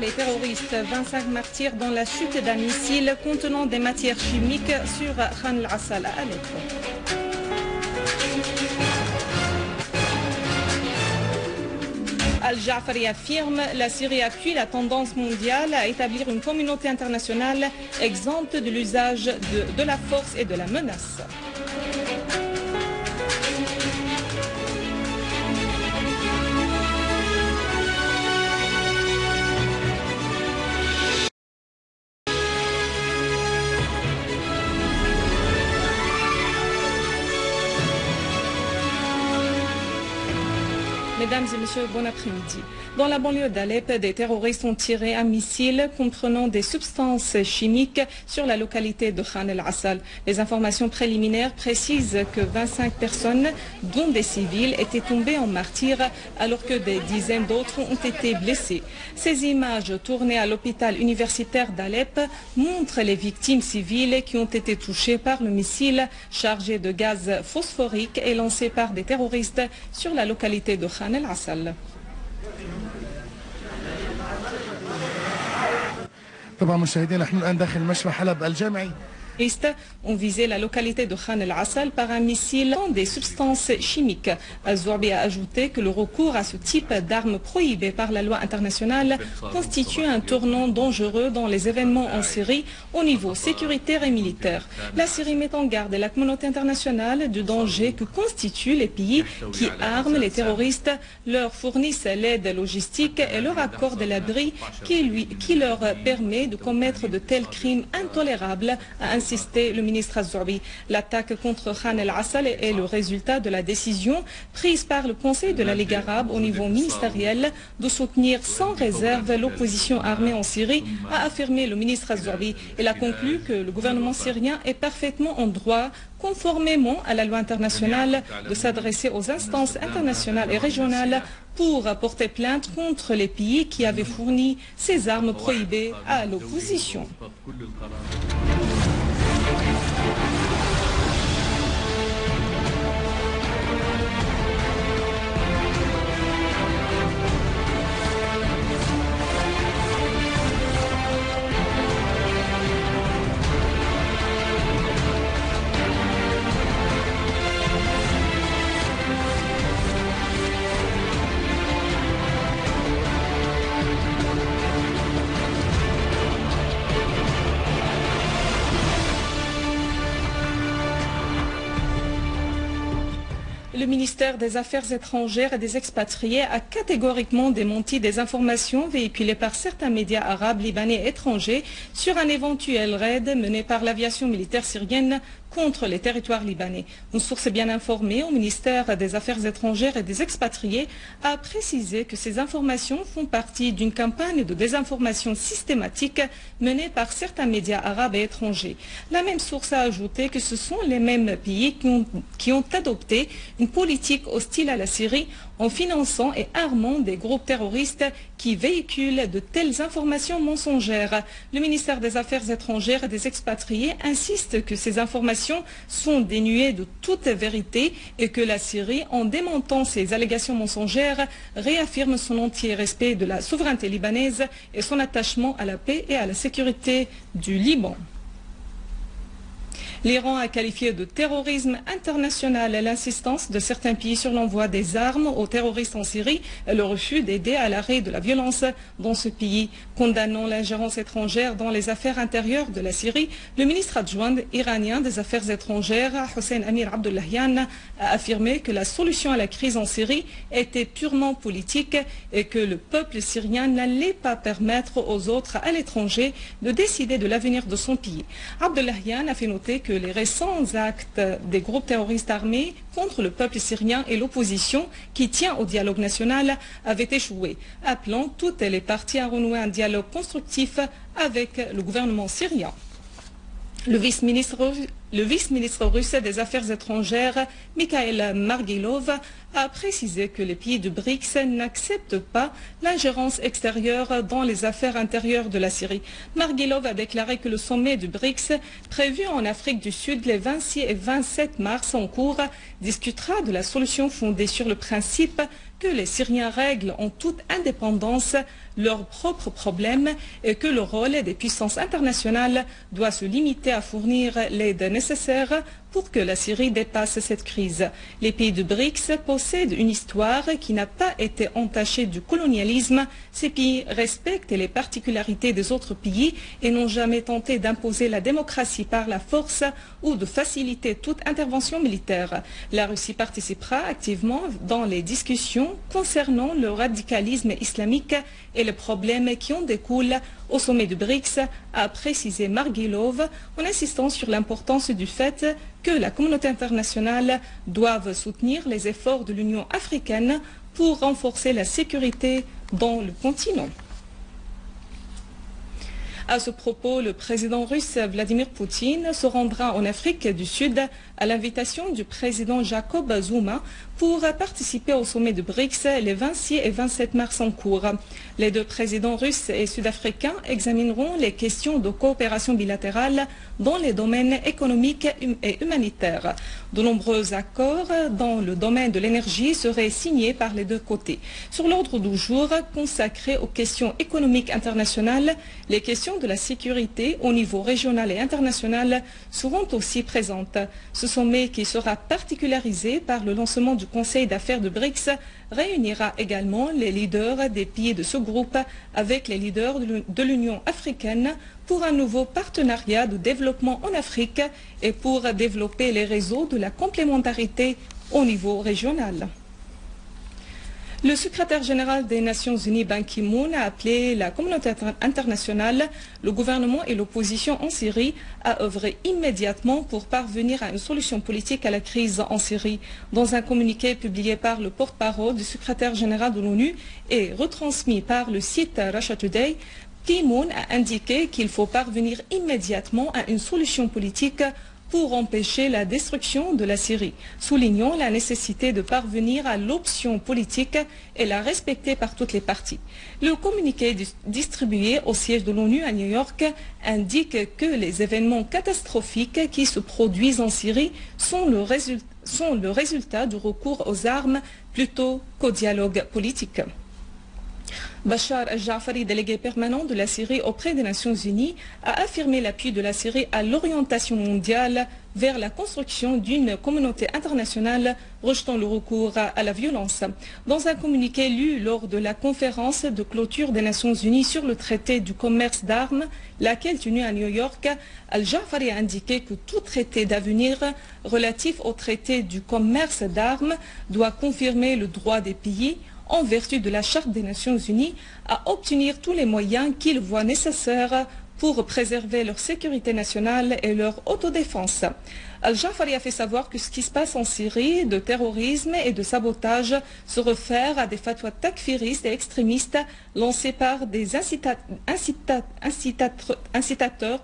les terroristes. 25 martyrs dans la chute d'un missile contenant des matières chimiques sur Khan al-Assal à Alep. Al-Ja'fari affirme que la Syrie appuie la tendance mondiale à établir une communauté internationale exempte de l'usage de la force et de la menace. Mesdames et messieurs, bon après-midi. Dans la banlieue d'Alep, des terroristes ont tiré un missile comprenant des substances chimiques sur la localité de Khan al-Assal. Les informations préliminaires précisent que 25 personnes, dont des civils, étaient tombées en martyrs alors que des dizaines d'autres ont été blessées. Ces images tournées à l'hôpital universitaire d'Alep montrent les victimes civiles qui ont été touchées par le missile chargé de gaz phosphorique et lancé par des terroristes sur la localité de Khan al-Assal. طبعا مشاهدينا نحن الآن داخل مشفى حلب الجامعي. Les terroristes ont visé la localité de Khan al-Assal par un missile des substances chimiques. Al-Zourbi a ajouté que le recours à ce type d'armes prohibées par la loi internationale constitue un tournant dangereux dans les événements en Syrie au niveau sécuritaire et militaire. La Syrie met en garde la communauté internationale du danger que constituent les pays qui arment les terroristes, leur fournissent l'aide logistique et leur accordent l'abri qui leur permet de commettre de tels crimes intolérables, a insisté le ministre Al-Zourbi. L'attaque contre Khan al-Assal est le résultat de la décision prise par le Conseil de la Ligue arabe au niveau ministériel de soutenir sans réserve l'opposition armée en Syrie, a affirmé le ministre Al-Zourbi. Il a conclu que le gouvernement syrien est parfaitement en droit, conformément à la loi internationale, de s'adresser aux instances internationales et régionales pour porter plainte contre les pays qui avaient fourni ces armes prohibées à l'opposition. Le ministère des Affaires étrangères et des expatriés a catégoriquement démenti des informations véhiculées par certains médias arabes, libanais et étrangers sur un éventuel raid mené par l'aviation militaire syrienne contre les territoires libanais. Une source bien informée au ministère des Affaires étrangères et des expatriés a précisé que ces informations font partie d'une campagne de désinformation systématique menée par certains médias arabes et étrangers. La même source a ajouté que ce sont les mêmes pays qui ont adopté une politique hostile à la Syrie en finançant et armant des groupes terroristes qui véhiculent de telles informations mensongères. Le ministère des Affaires étrangères et des expatriés insiste que ces informations sont dénuées de toute vérité et que la Syrie, en démentant ces allégations mensongères, réaffirme son entier respect de la souveraineté libanaise et son attachement à la paix et à la sécurité du Liban. L'Iran a qualifié de terrorisme international l'insistance de certains pays sur l'envoi des armes aux terroristes en Syrie et le refus d'aider à l'arrêt de la violence dans ce pays. Condamnant l'ingérence étrangère dans les affaires intérieures de la Syrie, le ministre adjoint iranien des Affaires étrangères, Hossein Amir Abdollahian, a affirmé que la solution à la crise en Syrie était purement politique et que le peuple syrien n'allait pas permettre aux autres à l'étranger de décider de l'avenir de son pays. Abdollahian a fait noter que les récents actes des groupes terroristes armés contre le peuple syrien et l'opposition qui tient au dialogue national avaient échoué, appelant toutes les parties à renouer un dialogue constructif avec le gouvernement syrien. Le vice-ministre russe des Affaires étrangères, Mikhail Margilov, a précisé que les pays du BRICS n'acceptent pas l'ingérence extérieure dans les affaires intérieures de la Syrie. Margilov a déclaré que le sommet du BRICS, prévu en Afrique du Sud les 26 et 27 mars en cours, discutera de la solution fondée sur le principe que les Syriens règlent en toute indépendance leurs propres problèmes et que le rôle des puissances internationales doit se limiter à fournir l'aide nécessaire pour que la Syrie dépasse cette crise. Les pays de BRICS possèdent une histoire qui n'a pas été entachée du colonialisme. Ces pays respectent les particularités des autres pays et n'ont jamais tenté d'imposer la démocratie par la force ou de faciliter toute intervention militaire. La Russie participera activement dans les discussions concernant le radicalisme islamique et les problèmes qui en découlent au sommet de BRICS, a précisé Marguilov en insistant sur l'importance du fait que la communauté internationale doive soutenir les efforts de l'Union africaine pour renforcer la sécurité dans le continent. À ce propos, le président russe Vladimir Poutine se rendra en Afrique du Sud à l'invitation du président Jacob Zuma pour participer au sommet de BRICS les 26 et 27 mars en cours. Les deux présidents russes et sud-africains examineront les questions de coopération bilatérale dans les domaines économiques et humanitaires. De nombreux accords dans le domaine de l'énergie seraient signés par les deux côtés. Sur l'ordre du jour consacré aux questions économiques internationales, les questions de la sécurité au niveau régional et international seront aussi présentes. Ce sommet, qui sera particularisé par le lancement du Conseil d'affaires de BRICS, réunira également les leaders des pays de ce groupe avec les leaders de l'Union africaine pour un nouveau partenariat de développement en Afrique et pour développer les réseaux de la complémentarité au niveau régional. Le secrétaire général des Nations Unies, Ban Ki-moon, a appelé la communauté internationale, le gouvernement et l'opposition en Syrie à œuvrer immédiatement pour parvenir à une solution politique à la crise en Syrie. Dans un communiqué publié par le porte-parole du secrétaire général de l'ONU et retransmis par le site Russia Today, Ki-moon a indiqué qu'il faut parvenir immédiatement à une solution politique pour empêcher la destruction de la Syrie, soulignant la nécessité de parvenir à l'option politique et la respecter par toutes les parties. Le communiqué distribué au siège de l'ONU à New York indique que les événements catastrophiques qui se produisent en Syrie sont le résultat du recours aux armes plutôt qu'au dialogue politique. Bachar al-Ja'fari, délégué permanent de la Syrie auprès des Nations Unies, a affirmé l'appui de la Syrie à l'orientation mondiale vers la construction d'une communauté internationale rejetant le recours à la violence. Dans un communiqué lu lors de la conférence de clôture des Nations Unies sur le traité du commerce d'armes, laquelle tenue à New York, al-Ja'fari a indiqué que tout traité d'avenir relatif au traité du commerce d'armes doit confirmer le droit des pays en vertu de la Charte des Nations Unies, à obtenir tous les moyens qu'ils voient nécessaires pour préserver leur sécurité nationale et leur autodéfense. Al-Ja'fari a fait savoir que ce qui se passe en Syrie de terrorisme et de sabotage se réfère à des fatwas takfiristes et extrémistes lancés par des incitateurs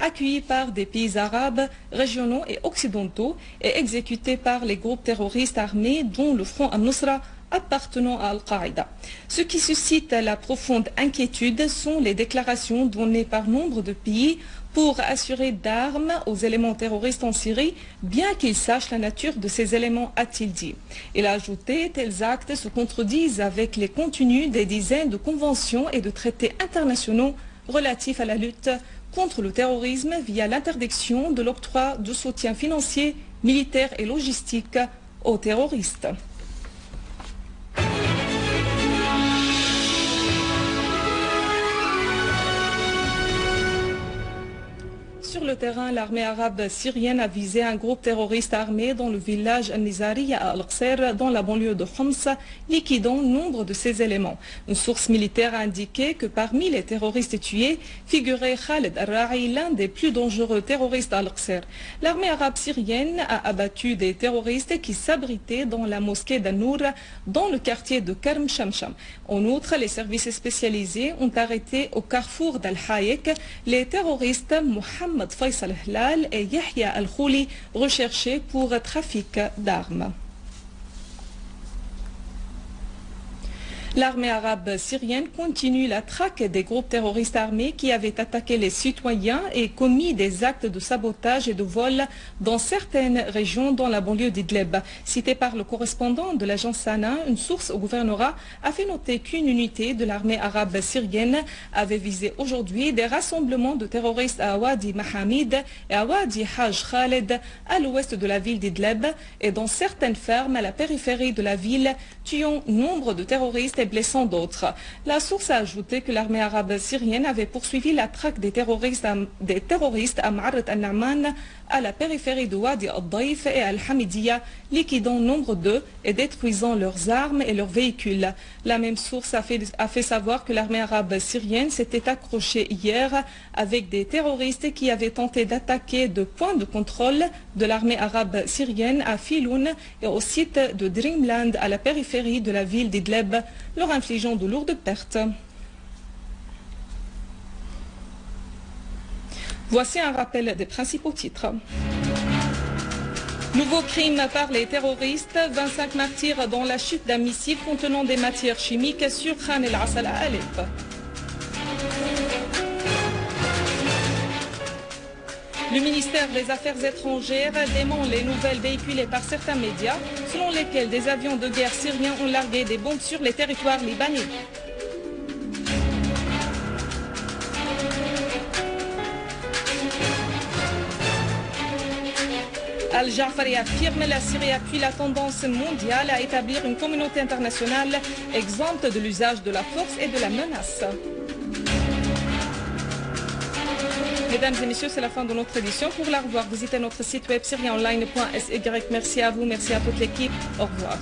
accueillis par des pays arabes, régionaux et occidentaux et exécutés par les groupes terroristes armés dont le Front al-Nusra appartenant à Al-Qaïda. Ce qui suscite la profonde inquiétude sont les déclarations données par nombre de pays pour assurer d'armes aux éléments terroristes en Syrie, bien qu'ils sachent la nature de ces éléments, a-t-il dit. Il a ajouté, tels actes se contredisent avec les contenus des dizaines de conventions et de traités internationaux relatifs à la lutte contre le terrorisme via l'interdiction de l'octroi de soutien financier, militaire et logistique aux terroristes. Sur le terrain, l'armée arabe syrienne a visé un groupe terroriste armé dans le village Al-Nizari à Al-Qsir, dans la banlieue de Homs, liquidant nombre de ses éléments. Une source militaire a indiqué que parmi les terroristes tués figurait Khaled Al-Ra'i, l'un des plus dangereux terroristes d'Al-Qsir. L'armée arabe syrienne a abattu des terroristes qui s'abritaient dans la mosquée d'An-Nour, dans le quartier de Karm Shamsham. En outre, les services spécialisés ont arrêté au carrefour d'Al-Hayek les terroristes Mohamed Faisal Hlal et Yahya Al-Khouli recherchés pour trafic d'armes. L'armée arabe syrienne continue la traque des groupes terroristes armés qui avaient attaqué les citoyens et commis des actes de sabotage et de vol dans certaines régions dans la banlieue d'Idlib. Cité par le correspondant de l'agence Sana, une source au gouvernorat a fait noter qu'une unité de l'armée arabe syrienne avait visé aujourd'hui des rassemblements de terroristes à Wadi Mahamid et à Wadi Haj Khaled à l'ouest de la ville d'Idlib et dans certaines fermes à la périphérie de la ville, tuant nombre de terroristes et blessant d'autres. La source a ajouté que l'armée arabe syrienne avait poursuivi la traque des terroristes à Ma'arat al-Na'man à la périphérie de Wadi al-Daif et al-Hamidiyya, liquidant nombre d'eux et détruisant leurs armes et leurs véhicules. La même source a fait savoir que l'armée arabe syrienne s'était accrochée hier avec des terroristes qui avaient tenté d'attaquer de points de contrôle de l'armée arabe syrienne à Filoun et au site de Dreamland à la périphérie de la ville d'Idlib, leur infligeant de lourdes pertes. Voici un rappel des principaux titres. Nouveau crime par les terroristes, 25 martyrs dans la chute d'un missile contenant des matières chimiques sur Khan el-Assal à Alep. Le ministère des Affaires étrangères dément les nouvelles véhiculées par certains médias selon lesquelles des avions de guerre syriens ont largué des bombes sur les territoires libanais. Al-Jafari affirme que la Syrie appuie la tendance mondiale à établir une communauté internationale exempte de l'usage de la force et de la menace. Mesdames et messieurs, c'est la fin de notre édition. Pour la revoir, visitez notre site web syriaonline.sy. Merci à vous, merci à toute l'équipe. Au revoir.